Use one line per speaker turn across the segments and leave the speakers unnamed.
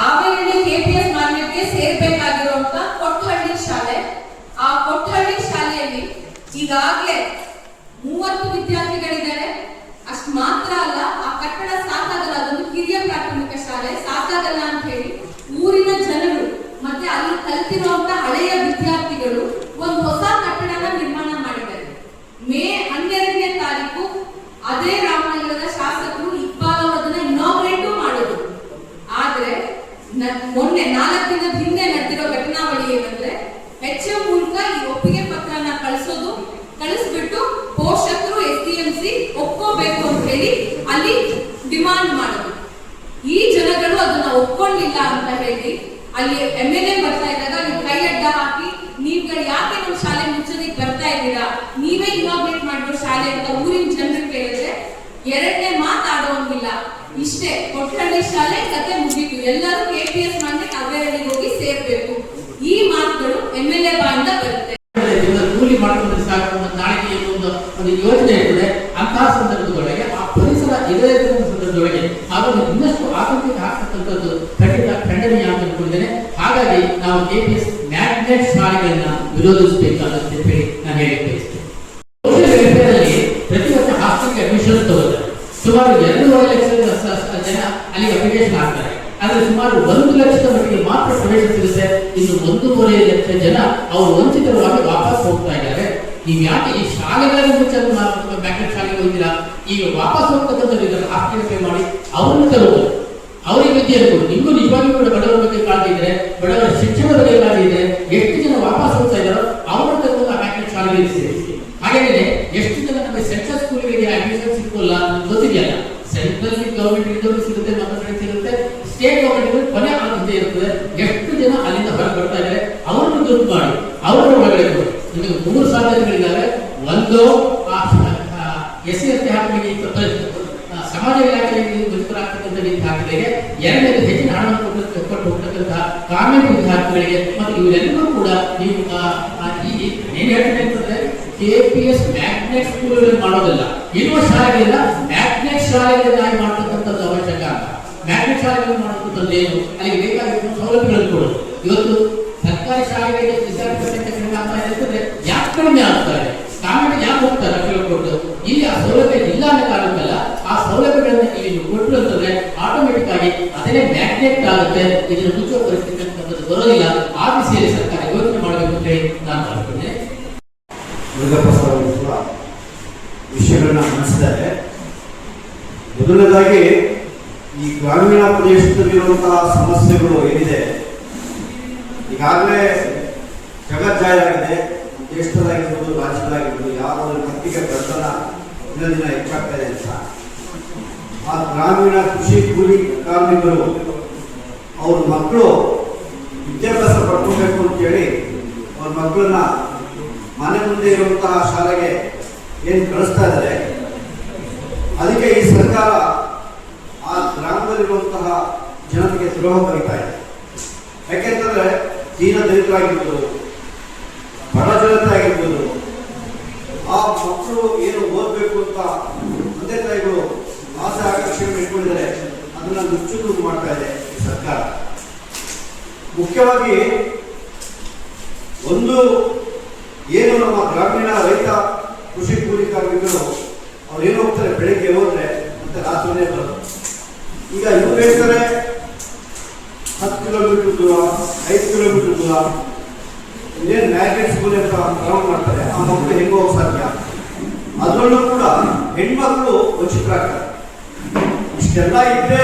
Haveri KPS ಮ್ಯಾಗ್ನೆಟ್ಗೆ ಸೇರ್ಬೇಕಾಗಿರುವಂತ ಕೊಟ್ಟಹಳ್ಳಿ ಶಾಲೆ, ಆ ಕೊಟ್ಟಹಳ್ಳಿ ಶಾಲೆಯಲ್ಲಿ ಈಗಾಗಲೇ 30 ವಿದ್ಯಾರ್ಥಿಗಳಿದ್ದಾರೆ. ಅಷ್ಟು ಮಾತ್ರ ಅಲ್ಲ, ಆ ಕಟ್ಟಡ ಸಾಕಾಗಲ್ಲ, ಅದೊಂದು ಕಿರಿಯ ಪ್ರಾಥಮಿಕ ಶಾಲೆ, ಸಾಕಾಗಲ್ಲ ಅಂತ ಹೇಳಿ ಊರಿನ ಜನರು ಮತ್ತೆ ಅಲ್ಲಿ ಕಲಿತಿರುವಂತ ಹಳೆಯ ವಿದ್ಯಾರ್ಥಿಗಳು ಒಂದು ಹೊಸ ಕಟ್ಟಡನ ನಿರ್ಮಾಣ ಮಾಡಿದ್ದಾರೆ. ಮೇ 12ನೇ ತಾರೀಕು ಅದೇ ರಾಮನಗರದ ಶಾಸಕರು ಇಕ್ಬಾಲ್ ಅವರನ್ನ ಇನಾಗ್ರೇಟ್ ಮಾಡೋದು. ಆದ್ರೆ ಮೊನ್ನೆ 4 ದಿನದ ಹಿಂದೆ ನಡೆದಿರೋ ಘಟನಾವಳಿ ಏನಂದ್ರೆ, HM ಮೂಲಕ ಈ ಒಪ್ಪಿಗೆ ಪತ್ರನ ಕಳಿಸ್ಬಿಟ್ಟು ಪೋಷಕರು SDMC ಒಪ್ಕೋಬೇಕು ಅಂತ ಹೇಳಿ ಅಲ್ಲಿ ಡಿಮಾಂಡ್ ಮಾಡೋದು. ಈ ಜನಗಳು ಅದನ್ನ ಒಪ್ಕೊಂಡಿಲ್ಲ ಅಂತ ಹೇಳಿ ಅಲ್ಲಿ MLA ಬರ್ತಾ ಇದ್ದಾಗ ನೀವು ಕೈ ಅಡ್ಡ ಹಾಕಿ, ನೀವುಗಳು ಯಾಕೆ ನಮ್ಮ ಶಾಲೆ ಮುಚ್ಚೋದಕ್ಕೆ ಬರ್ತಾ ಇದ್ದೀರಾ, ನೀವೇ ಇನಾಗ್ರೇಟ್ ಮಾಡಿರೋ ಶಾಲೆ ಅಂತ ಊರಿನ ಜನರು ಕೇಳಿದ್ರೆ 2ನೇ ಮಾತಾಡೋಂಗಿಲ್ಲ. ಇಷ್ಟೇ, ಕೊಟ್ಟಹಳ್ಳಿ ಶಾಲೆ ಕತೆ ಮುಗೀತು, ಎಲ್ಲರೂ KPS ಮ್ಯಾಗ್ನೆಟ್ ಹಾವೇರಿಗೆ ಹೋಗಿ ಸೇರ್ಬೇಕು. ಈ ಮಾತುಗಳು MLA ಬಾಯಿಂದ ಬರುತ್ತೆ.
ಕೂಲಿ ಮಾಡಿಕೊಂಡು ಸಾಕು ನಾಳೆಗೆ ಒಂದು ಯೋಜನೆ ಇರ್ತದೆ. ಅಂತಹ ಸಂದರ್ಭದೊಳಗೆ ಆ ಪರಿಸರ ಇದೇ ಸಂದರ್ಭದೊಳಗೆ ಅದನ್ನು ಇನ್ನಷ್ಟು ಆತಂಕಕ್ಕೆ ಹಾಕ್ತಕ್ಕಂಥದ್ದು ಖಂಡನೀಯ ಅಂತ ಅನ್ಕೊಂಡಿದ್ದೇನೆ. ಹಾಗಾಗಿ ನಾವು KPS ಮ್ಯಾಗ್ನೆಟ್ ಶಾಲೆಗಳನ್ನ ವಿರೋಧಿಸಬೇಕಾಗುತ್ತೆ ಅಂತ ಹೇಳಿ ನಾನು ಹೇಳಿ ಬಯಸ್ತೇನೆ. ಪ್ರತಿ ವರ್ಷ ಹಾಸ್ಟೆಲ್ಗೆ ಅಡ್ಮಿಷನ್ ತಗೋತಾರೆ. ಸುಮಾರು 2.5 ಲಕ್ಷ ಜನ ಅಲ್ಲಿಗೆ ಅಪ್ಲಿಕೇಶನ್ ಹಾಕ್ತಾರೆ. ಆದ್ರೆ ಸುಮಾರು 1 ಲಕ್ಷದ ಮಟ್ಟಿಗೆ ಮಾತ್ರ ಪ್ರವೇಶ ಸಿಗುತ್ತೆ. ಇನ್ನು 1.5 ಲಕ್ಷ ಜನ ಅವರು ವಂಚಿತರಾಗಿ ವಾಪಸ್ ಹೋಗ್ತಾ ಇದ್ದಾರೆ. ನೀವು ಯಾಕೆ ಈ ಶಾಲೆಗಳಲ್ಲಿ ಮುಂಚೆ ಮ್ಯಾಗ್ನೆಟ್ ಶಾಲೆಗೆ ಹೋಗಿದ್ದೀರಾ? ಈಗ ವಾಪಸ್ ಹೋಗ್ತಕ್ಕಂಥ ಹಾಸ್ಟೆಲ್ ಪೇ ಮಾಡಿ ಅವ್ರನ್ನ ತಗೋದು, ಅವರಿಗೆ ವಿದ್ಯೆ ಇರ್ಬೋದು. ನಿಮಗೂ ನಿಜವಾಗಿಯೂ ಕೂಡ ಬಡವರ ಬಗ್ಗೆ ಕಾಳಜಿ ಇದ್ರೆ, ಬಡವರ ಶಿಕ್ಷಣದ ಬಗ್ಗೆ ಕಾಳಜಿ ಇದ್ರೆ, ಎಷ್ಟು ಜನ ವಾಪಸ್ ಹೋಗ್ತಾ ಇದ್ದಾರೋ ಅವ್ರನ್ನ ತಗೊಂಡು ಆ ಮ್ಯಾಗ್ನೆಟ್ ಶಾಲೆಗೆ ಸೇರಿಸಿ. ಹಾಗಾದ್ರೆ ಎಷ್ಟು ಜನ ನಮಗೆ ಸೆಂಟ್ರಲ್ ಸ್ಕೂಲ್ಗಳಿಗೆ ಅಡ್ಮಿಷನ್ ಸಿಕ್ಕಲ್ಲ ಗೊತ್ತಿದೆಯಲ್ಲ. ಸೆಂಟ್ರಲ್ ಗವರ್ಮೆಂಟ್ ಸಿಗುತ್ತೆ, ಮಕ್ಕಳಿಗೆ ಸಿಗುತ್ತೆ, ಸ್ಟೇಟ್ ಗವರ್ಮೆಂಟ್ ಕೊನೆ ಆದ್ಯತೆ ಇರ್ತದೆ. ಎಷ್ಟು ಜನ ಅಲ್ಲಿಂದ ಹೊರಗೆ ಬರ್ತಾ ಇದ್ದಾರೆ ಅವರನ್ನು ದುಡ್ಡು ಮಾಡಿ ಅವರ ಒಳಗಡೆ ನಿಮಗೆ 3 ಸಾಧ್ಯತೆಗಳಿದ್ದಾವೆ. ಒಂದು SC ST ಹಾಕಲಿಕ್ಕೆ ಸಮಾಜ ಇಲಾಖೆಯಲ್ಲಿ ವಂಚಿತರಾಗ್ತಕ್ಕಂಥ ವಿದ್ಯಾರ್ಥಿಗಳಿಗೆ, 2ನೇದು ಹೆಚ್ಚಿನ ಹಣವನ್ನು ಕೊಟ್ಟು ಹೋಗ್ತಕ್ಕಂತಹ ಕಾನೂನು ವಿದ್ಯಾರ್ಥಿಗಳಿಗೆ, ಮತ್ತು ಇವರೆಲ್ಲರೂ ಕೂಡ ನೀವು ಏನ್ ಹೇಳ್ತೀನಿ ಅಂತಂದ್ರೆ KPS ಮ್ಯಾಗ್ನೆಟ್ ಸ್ಕೂಲ್ಗಳಲ್ಲಿ ಮಾಡೋದಿಲ್ಲ, ಇರುವ ಶಾಲೆಗಳಿಂದ ಮ್ಯಾಗ್ನೆಟ್ ಶಾಲೆಗಳನ್ನಾಗಿ ಮಾಡ್ತಕ್ಕಂಥದ್ದು ಅವಶ್ಯಕ ಅಂತ. ಮ್ಯಾಗ್ನೆಟ್ ಶಾಲೆಗಳನ್ನು ಮಾಡುವಂಥದ್ದು ಏನು, ಅಲ್ಲಿಗೆ ಬೇಕಾಗಿರುವ ಸೌಲಭ್ಯಗಳನ್ನು ಕೊಡೋದು. ಇವತ್ತು ಸರ್ಕಾರಿ ಶಾಲೆಗಳಿಗೆ ವಿದ್ಯಾರ್ಥಿ ಸಂಖ್ಯೆ ಕಡಿಮೆ ಆಗ್ತಾ ಇದೆ ಅಂತಂದ್ರೆ ಯಾಕೆ ಕಡಿಮೆ ಆಗ್ತಾ ಇದೆ, ಕಾರಣಕ್ಕೆ ಯಾಕೆ ಹೋಗ್ತಾರೆ ಕೊಟ್ಟು? ಇಲ್ಲಿ ಆ ಸೌಲಭ್ಯ ಇಲ್ಲ ಅನ್ನೋ ಕಾರಣಕ್ಕಲ್ಲ, ಆ ಸೌಲಭ್ಯಗಳನ್ನು ಇಲ್ಲಿ ಕೊಟ್ಟರು ಅಂತಂದ್ರೆ ಆಟೋಮೆಟಿಕ್ ಆಗಿ ಅದನ್ನೇ ಮ್ಯಾಗ್ನೆಟ್ ಆಗುತ್ತೆ. ಇದನ್ನು ಮುಚ್ಚುವ ಪರಿಸ್ಥಿತಿ ಅಂತಕ್ಕಂಥದ್ದು ಬರೋದಿಲ್ಲ. ಆ ದಿಸೆಯಲ್ಲಿ ಸರ್ಕಾರ ಯೋಚನೆ ಮಾಡಬೇಕು ಅಂತ ಹೇಳಿ ನಾನು ಭಾವಿಸ್ತೇನೆ.
ವಿಷಯಗಳನ್ನ ಗಮನಿಸಿದರೆ, ಮೊದಲನೇದಾಗಿ ಈ ಗ್ರಾಮೀಣ ಪ್ರದೇಶದಲ್ಲಿರುವಂತಹ ಸಮಸ್ಯೆಗಳು ಏನಿದೆ, ಈಗಾಗಲೇ ಜಗಜ್ಜಾಹೀರಾಗಿದೆ. ದೇಶದಲ್ಲಾಗಿರ್ಬೋದು, ರಾಜ್ಯದಲ್ಲಾಗಿರ್ಬೋದು, ಯಾವುದಾದ್ರೂ ಮಟ್ಟಿಗೆ ಬಡತನ ದಿನ ದಿನ ಹೆಚ್ಚಾಗ್ತಾ ಇದೆ ಅಂತ. ಆ ಗ್ರಾಮೀಣ ಕೃಷಿ ಕೂಲಿ ಕಾರ್ಮಿಕರು ಅವ್ರ ಮಕ್ಕಳು ವಿದ್ಯಾಭ್ಯಾಸ ಪಡ್ಕೋಬೇಕು ಅಂತೇಳಿ ಅವ್ರ ಮಕ್ಕಳನ್ನ ಮನೆ ಮುಂದೆ ಇರುವಂತಹ ಶಾಲೆಗೆ ಏನು ಕಳಿಸ್ತಾ ಇದ್ದಾರೆ. ಅದಕ್ಕೆ ಈ ಸರ್ಕಾರ ಆ ಗ್ರಾಮದಲ್ಲಿರುವಂತಹ ಜನತೆಗೆ ದ್ರೋಹ ಬರೀತಾ ಇದೆ. ಯಾಕೆಂತಂದ್ರೆ ದೀನ ದಲಿತರಾಗಿರ್ಬೋದು, ಬಡ ಜನತೆ ಆಗಿರ್ಬೋದು, ಆ ಮಕ್ಕಳು ಏನು ಓದಬೇಕು ಅಂತ ತಂದೆ ತಾಯಿಗಳು ಆಸೆ ಆಕರ್ಷಣೆ ಇಟ್ಕೊಂಡಿದ್ದಾರೆ, ಅದನ್ನ ಮುಚ್ಚುದು ಮಾಡ್ತಾ ಇದೆ ಈ ಸರ್ಕಾರ. ಮುಖ್ಯವಾಗಿ ಒಂದು ಏನು ನಮ್ಮ ಗ್ರಾಮೀಣ ರೈತ ಕೃಷಿ ಕೂಲಿ ಕಾರ್ಮಿಕರು ಅವ್ರು ಏನು ಹೋಗ್ತಾರೆ, ಬೆಳಿಗ್ಗೆ ಹೋದ್ರೆ ಮತ್ತೆ ರಾತ್ರಿನೇ ಬರೋದು. ಈಗ ಇವ್ರು ಹೇಳ್ತಾರೆ 10 ಕಿಲೋಮೀಟರ್ ದೂರ, 5 ಕಿಲೋಮೀಟರ್ ದೂರ ಇದೇನು ಮ್ಯಾಗ್ನೆಟ್ ಸ್ಕೂಲ್ ಅಂತ ಗ್ರೌಂಡ್ ಮಾಡ್ತಾರೆ. ಆ ಮಕ್ಕಳು ಹೆಂಗೆ ಹೋಗೋ ಸಾಧ್ಯ? ಅದರಲ್ಲೂ ಕೂಡ ಹೆಣ್ಮಕ್ಳು ವಂಚಿತರಾಗ್ತಾರೆ. ಇಷ್ಟೆಲ್ಲ ಇದ್ರೆ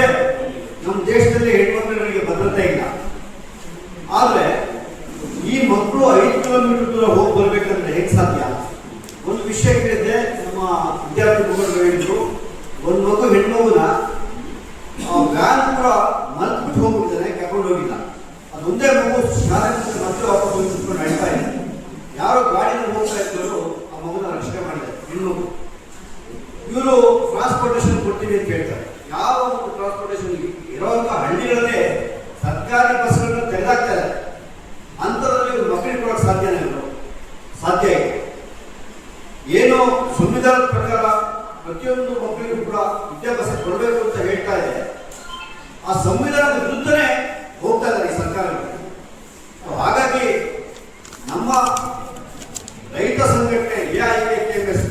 ನಮ್ಮ ದೇಶದಲ್ಲಿ ಹೆಣ್ಮಕ್ಳುಗಳಿಗೆ ಭದ್ರತೆ ಇಲ್ಲ. ಆದ್ರೆ ಈ ಮಕ್ಕಳು 5 ಕಿಲೋಮೀಟರ್ ದೂರ ಹೋಗಿ ಬರ್ಬೇಕಂದ್ರೆ ಹೇಗೆ ಸಾಧ್ಯ? ಒಂದು ವಿಷಯ ಕೇಳಿದ್ದೆ, ನಮ್ಮ ವಿದ್ಯಾರ್ಥಿ ಮುಖಂಡರು ಹೇಳಿದ್ರು, ಒಂದು ಮಗು ಹೆಣ್ಮಗುನ ವ್ಯಾನ್ ಕೂಡ ಮಲ್ತ್ಬಿಟ್ಟು ಹೋಗ್ಬಿಡ್ತಾನೆ, ಕರ್ಕೊಂಡು ಹೋಗಿಲ್ಲ. ಅದೊಂದೇ ಮಗು ಶಾಲೆ ಮತ್ತೆ ವಾಪಸ್ ಹೋಗಿ ನಡೀತಾ ಇದೆ. ಯಾರೋ ಗಾಡಿನ ಹೋಗ್ತಾ ಇದ್ರು, ಆ ಮಗುನ ರಕ್ಷಣೆ ಮಾಡಿದ್ದಾರೆ, ಹೆಣ್ಮಗು. ಇವರು ಟ್ರಾನ್ಸ್ಪೋರ್ಟೇಷನ್ ಕೊಡ್ತೀವಿ ಅಂತ ಹೇಳ್ತಾರೆ. ಯಾವ ಒಂದು ಟ್ರಾನ್ಸ್ಪೋರ್ಟೇಷನ್ ಇರುವಂತ ಹಳ್ಳಿಗಳಲ್ಲೇ ಸರ್ಕಾರಿ ಬಸ್ಗಳನ್ನ ತೆಗೆದಾಕ್ತಾರೆ. ಅಂತದ್ರಲ್ಲಿ ಇವರು ಮಕ್ಕಳಿಗೆ ಕೊಡೋಕೆ ಸಾಧ್ಯನೇ ಇಲ್ಲ. ಸಾಧ್ಯ ಇದೆ. ಏನು ಸಂವಿಧಾನದ ಪ್ರಕಾರ ಪ್ರತಿಯೊಂದು ಮಕ್ಕಳಿಗೂ ಕೂಡ ವಿದ್ಯಾಭ್ಯಾಸ ಕೊಡಬೇಕು ಅಂತ ಹೇಳ್ತಾ ಇದೆ. ಆ ಸಂವಿಧಾನದ ವಿರುದ್ಧನೇ ಹೋಗ್ತಾ ಇದ್ದಾರೆ ಈ ಸರ್ಕಾರಗಳು. ಹಾಗಾಗಿ ನಮ್ಮ ರೈತ ಸಂಘಟನೆ AIKKMS,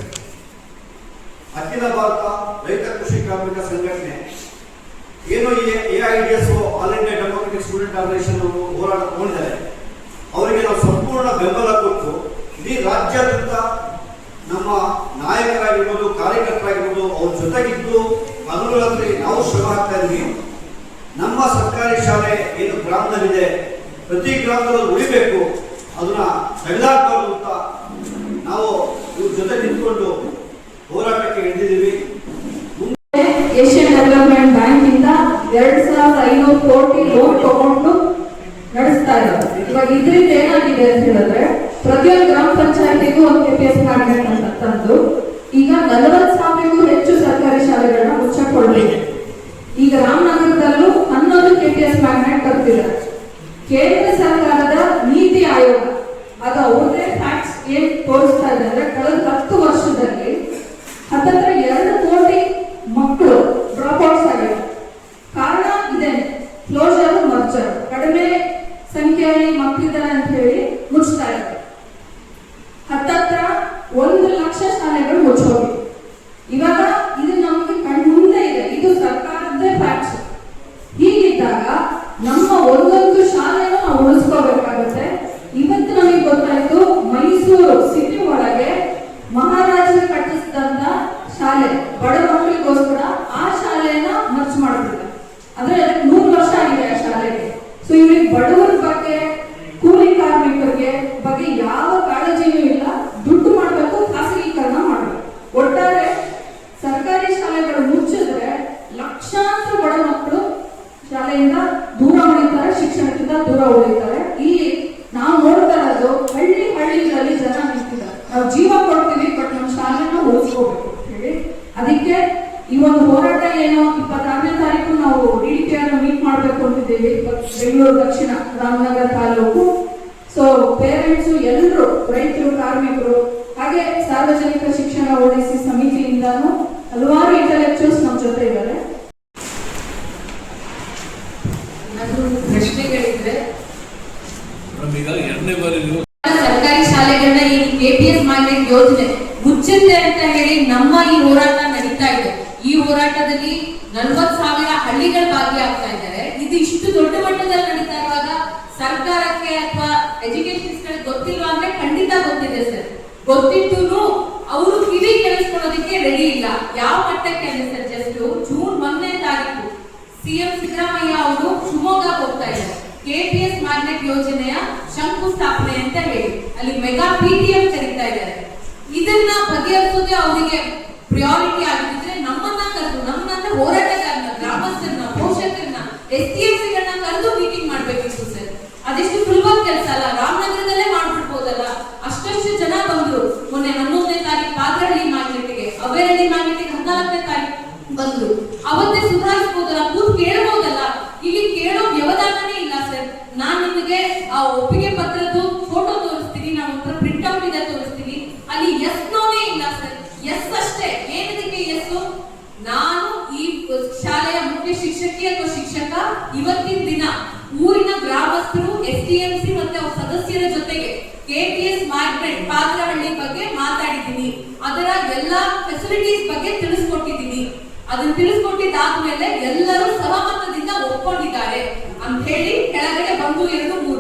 ಅಖಿಲ ಭಾರತ ರೈತ ಕೃಷಿ ಕಾರ್ಮಿಕ ಸಂಘಟನೆ ಏನು AIDSO, all India democratic student organisation ಹೋರಾಟ ತಗೊಂಡಿದ್ದಾರೆ. ಅವರಿಗೆ ನಾವು ಸಂಪೂರ್ಣ ಬೆಂಬಲ ಕೊಟ್ಟು ಇಡೀ ರಾಜ್ಯಾದ್ಯಂತ ನಮ್ಮ ನಾಯಕರಾಗಿರ್ಬೋದು, ಕಾರ್ಯಕರ್ತರಾಗಿರ್ಬೋದು ಅವ್ರ ಜೊತೆಗಿದ್ದು ಹಗಲು ರಾತ್ರಿ ನಾವು ಶ್ರಮ ಹಾಕ್ತಾ ಇದ್ವಿ. ನಮ್ಮ ಸರ್ಕಾರಿ ಶಾಲೆ ಏನು ಗ್ರಾಮದಲ್ಲಿದೆ, ಪ್ರತಿ ಗ್ರಾಮದಲ್ಲಿ ಉಳಿಬೇಕು, ಅದನ್ನ ತೆಗೆದಾಕಬಾರ್ದು ಅಂತ ನಾವು ಇವ್ರ ಜೊತೆ ನಿಂತ್ಕೊಂಡು ಹೋರಾಟಕ್ಕೆ ಇಳಿದಿದ್ದೀವಿ.
ಏಷ್ಯನ್ ಡೆವಲಪ್ಮೆಂಟ್ ಬ್ಯಾಂಕ್ ಇಂದ 2500 ಕೋಟಿ ಲೋನ್ ತಗೊಂಡು ನಡೆಸ್ತಾ ಇದ್ದಾರೆ. ಇವಾಗ ಇದರಿಂದ ಏನಾಗಿದೆ ಅಂತ ಹೇಳಿದ್ರೆ, ಪ್ರತಿಯೊಂದು ಗ್ರಾಮ ಪಂಚಾಯತಿಗೂ ಒಂದು KPS ಮ್ಯಾಗ್ನೆಟ್ ಅಂತ ತಂದು ಈಗ 40,000ಕ್ಕೂ ಹೆಚ್ಚು ಸರ್ಕಾರಿ ಶಾಲೆಗಳನ್ನ ಮುಚ್ಚಕೊಳ್ಬೇಕು. ಈಗ ರಾಮನಗರದಲ್ಲೂ 11 KPS ಮ್ಯಾಗ್ನೆಟ್ ತರ್ತಿದ್ದಾರೆ. ಕೇಂದ್ರ ಸರ್ಕಾರದ ನೀತಿ ಆಯೋಗ ಅದು ಅವ್ರದೇ ಫ್ಯಾಕ್ಟ್ಸ್ ಏನ್ ತೋರಿಸ್ತಾ ಇದೆ ಅಂದ್ರೆ, ಕಳೆದ 10 ವರ್ಷದಲ್ಲಿ ಹತ್ತತ್ರ 2 ಕೋಟಿ ಮಕ್ಕಳು ಡ್ರಾಪ್ ಔಟ್ಸ್ ಆಗಿವೆ. ಕಾರಣ ಇದೆ, ಕ್ಲೋಸರ್ ಮರ್ಜರ್, ಕಡಿಮೆ ಸಂಖ್ಯೆಯಲ್ಲಿ ಮಕ್ಕಳಿದ್ದಾರೆ ಅಂತ ಹೇಳಿ ಮುಚ್ತಾ ಇದ್ದಾರೆ. ಹತ್ತತ್ರ 1 ಲಕ್ಷ ಶಾಲೆಗಳು ಮುಚ್ಚೋಗಿ. ಇವಾಗ ಇದು ನಮಗೆ ಕಣ್ಮುಂದೆ ಇದೆ, ಇದು ಸರ್ಕಾರದ್ದೇ ಫ್ಯಾಕ್ಟ್ಸ್. ಹೀಗಿದ್ದಾಗ ನಮ್ಮ ಒಂದೊಂದು ಶಾಲೆನೂ ನಾವು ಉಳಿಸ್ಕೋಬೇಕಾಗುತ್ತೆ. ಇವತ್ತು ನಮಗೆ ಗೊತ್ತಾಯ್ತು, ಮೈಸೂರು ಸಿಟಿ ಒಳಗೆ ಮಹಾರಾಜರು ಕಟ್ಟಿಸಿದಂತ ಶಾಲೆ ಬಡ ಮಕ್ಕಳಿಗೋಸ್ಕರ ಆ ಶಾಲೆಯನ್ನ ಮರ್ಚ್ ಮಾಡ್ತಿದ್ದಾರೆ. ಅಂದ್ರೆ ಅದಕ್ಕೆ 100 ವರ್ಷ ಆಗಿದೆ ಆ ಶಾಲೆಗೆ. ಸೊ ಇವ್ರಿಗೆ ಬಡವರ ಬಗ್ಗೆ, ಕೂಲಿ ಕಾರ್ಮಿಕರಿಗೆ ಬಗ್ಗೆ ಯಾವ ಕಾಳಜಿನೂ ಇಲ್ಲ. ದುಡ್ಡು ಮಾಡಬೇಕು, ಖಾಸಗೀಕರಣ ಮಾಡಬೇಕು. ಒಟ್ಟಾರೆ ಸರ್ಕಾರಿ ಶಾಲೆಗಳು ಮುಚ್ಚಿದ್ರೆ ಲಕ್ಷಾಂತರ ಬಡ ಮಕ್ಕಳು ಶಾಲೆಯಿಂದ ದೂರ ಉಳಿತಾರೆ, ಶಿಕ್ಷಣದಿಂದ ದೂರ ಉಳಿತಾರೆ. ಇಲ್ಲಿ ನಾವು ನೋಡ್ತಾ ಇರೋದು ಹಳ್ಳಿಗಳಲ್ಲಿ ಜನ ನಿಂತಿದ್ದಾರೆ. ನಾವು ಜೀವ ಕೊಡ್ತೀವಿ, ಬಟ್ ನಮ್ಮ ಶಾಲೆನ ಉಳಿಸ್ಕೋಬೇಕು ಹೇಳಿ. ಅದಕ್ಕೆ ಈ ಒಂದು ಹೋರಾಟ ಏನು 26ನೇ ತಾರೀಕು ನಾವು DDPR ಮೀಟ್ ಮಾಡ್ಬೇಕು ಅಂತಿದ್ದೀವಿ, ಬೆಂಗಳೂರು ದಕ್ಷಿಣ ರಾಮನಗರ ತಾಲೂಕು. ಸೊ ಪೇರೆಂಟ್ಸು ಎಲ್ಲರೂ, ರೈತರು, ಕಾರ್ಮಿಕರು, ಹಾಗೆ ಸಾರ್ವಜನಿಕ ಶಿಕ್ಷಣ ODC ಸಮಿತಿಯಿಂದಾನು ಹಲವಾರು ಇಂಟೆಲೆಕ್ಚುಯಲ್ಸ್ ನಮ್ಮ ಜೊತೆ ಇದ್ದಾರೆ. ಪ್ರಶ್ನೆಗಳಿದ್ರೆ ಸರ್ಕಾರಿ ಶಾಲೆಗಳನ್ನ ಈ KPS ಮ್ಯಾಗ್ನೆಟ್ ಯೋಜನೆ ಮುಚ್ಚುತ್ತೆ ಅಂತ ಹೇಳಿ ನಮ್ಮ ಈ ಹೋರಾಟ ನಡೀತಾ ಇದೆ. ಈ ಹೋರಾಟದಲ್ಲಿ 40,000 ಹಳ್ಳಿಗಳು ಭಾಗಿಯಾಗ್ತಾ ಇದ್ದಾರೆ. ಇದು ಇಷ್ಟು ದೊಡ್ಡ ಮಟ್ಟದಲ್ಲಿ ನಡೀತಾ ಇರುವಾಗ ಸರ್ಕಾರಕ್ಕೆ ಅಥವಾ ಎಜುಕೇಶನ್ ಗೊತ್ತಿಲ್ವಾ ಅಂದ್ರೆ ಖಂಡಿತ ಗೊತ್ತಿದೆ ಸರ್. ಗೊತ್ತಿದ್ದು ಅವರು ಕಿವಿ ಕೇಳಿಸ್ಕೊಳ್ಳೋದಕ್ಕೆ ರೆಡಿ ಇಲ್ಲ. ಯಾವ ಮಟ್ಟಕ್ಕೆ ಅಂದ್ರೆ ಸರ್, ಜಸ್ಟ್ ಜೂನ್ 1ನೇ ತಾರೀಕು CM ಸಿದ್ದರಾಮಯ್ಯ ಅವರು ಶಿವಮೊಗ್ಗ ಹೋಗ್ತಾ ಇದ್ದಾರೆ. KPS ಮ್ಯಾಗ್ನೆಟ್ ಯೋಜನೆಯ ಶಂಕುಸ್ಥಾಪನೆ ಅಂತ ಹೇಳಿ ಅಲ್ಲಿ ಮೆಗಾ PTM ಕರೀತಾ ಇದ್ದಾರೆ. ಇದನ್ನ ಬಗೆಹರಿಸೋದೇ ಅವರಿಗೆ ಪ್ರಿಯಾರಿಟಿ ಆಗಿದ್ರೆ ನಮ್ಮನ್ನ ಕರೆದು, ನಮ್ಮನ್ನ ಹೋರಾಟಗಾರನ, ಗ್ರಾಮಸ್ಥರನ್ನ, ಪೋಷಕರನ್ನ, STFCಗಳನ್ನ ಕರೆದು ಮೀಟಿಂಗ್ ಮಾಡ್ಬೇಕಿತ್ತು ಸರ್. ಅದೆಷ್ಟು ಸುಲಭ ಕೆಲಸ ಅಲ್ಲ. ರಾಮನಗರದಲ್ಲೇ ಮಾಡ್ಬಿಡ್ಬೋದಲ್ಲ. ಅಷ್ಟಷ್ಟು ಜನ ಬಂದ್ರು. ಮೊನ್ನೆ 11ನೇ ತಾರೀಕು ಪಾತ್ರಹಳ್ಳಿ ಮ್ಯಾಗ್ನೆಟ್ಗೆ, ಅವೇರಳ್ಳಿ ಮ್ಯಾಗ್ನೆಟ್ಗೆ 14ನೇ ತಾರೀಕು ಬಂದ್ರು. ಅವತ್ತೇ ಸುಧಾರಿಸಬಹುದಲ್ಲ, ಕೂತ್ ಕೇಳಬಹುದಲ್ಲ. ಇಲ್ಲಿ ಕೇಳೋ ವ್ಯವಧಾನನೇ ಇಲ್ಲ ಸರ್. ನಾನ್ ನಿಮಗೆ ಆ ಒಪ್ಪಿಗೆ ಪತ್ರದ್ದು ಫೋಟೋ ತೋರಿಸ್ತೀನಿ, ನಾವು ಒಂಥರ ಪ್ರಿಂಟ್ ಔಟ್ ಇದೆ ತೋರಿಸ್ತೀನಿ. ಅಲ್ಲಿ ಎಸ್ ನೋನೇ ಇಲ್ಲ ಸರ್. ಎಸ್ ಅಷ್ಟೇ. ಏನದಕ್ಕೆ ಎಸ್? ನಾನು ಈ ಶಾಲೆಯ ಮುಖ್ಯ ಶಿಕ್ಷಕಿ ಅಥವಾ ಶಿಕ್ಷಕ ಇವತ್ತಿನ ದಿನ ಊರಿನ ಗ್ರಾಮಸ್ಥರು, STMC ಮತ್ತೆ ಅವ್ರ ಸದಸ್ಯರ ಜೊತೆಗೆ KPS ಮ್ಯಾಗ್ನೆಟ್ ಪಾತ್ರಹಳ್ಳಿ ಬಗ್ಗೆ ಮಾತಾಡಿದ್ದೀನಿ. ಅದರ ಎಲ್ಲಾ ಫೆಸಿಲಿಟೀಸ್ ಬಗ್ಗೆ ತಿಳಿಸ್ಕೊಟ್ಟಿದ್ದೀನಿ. ಅದನ್ನ ತಿಳಿಸ್ಕೊಟ್ಟಿದ್ದಾದ್ಮೇಲೆ ಎಲ್ಲರೂ ಸಹಮತದಿಂದ ಒಪ್ಕೊಂಡಿದ್ದಾರೆ ಅಂತ ಹೇಳಿ ಕೆಳಗಡೆ ಬಂದು 2-3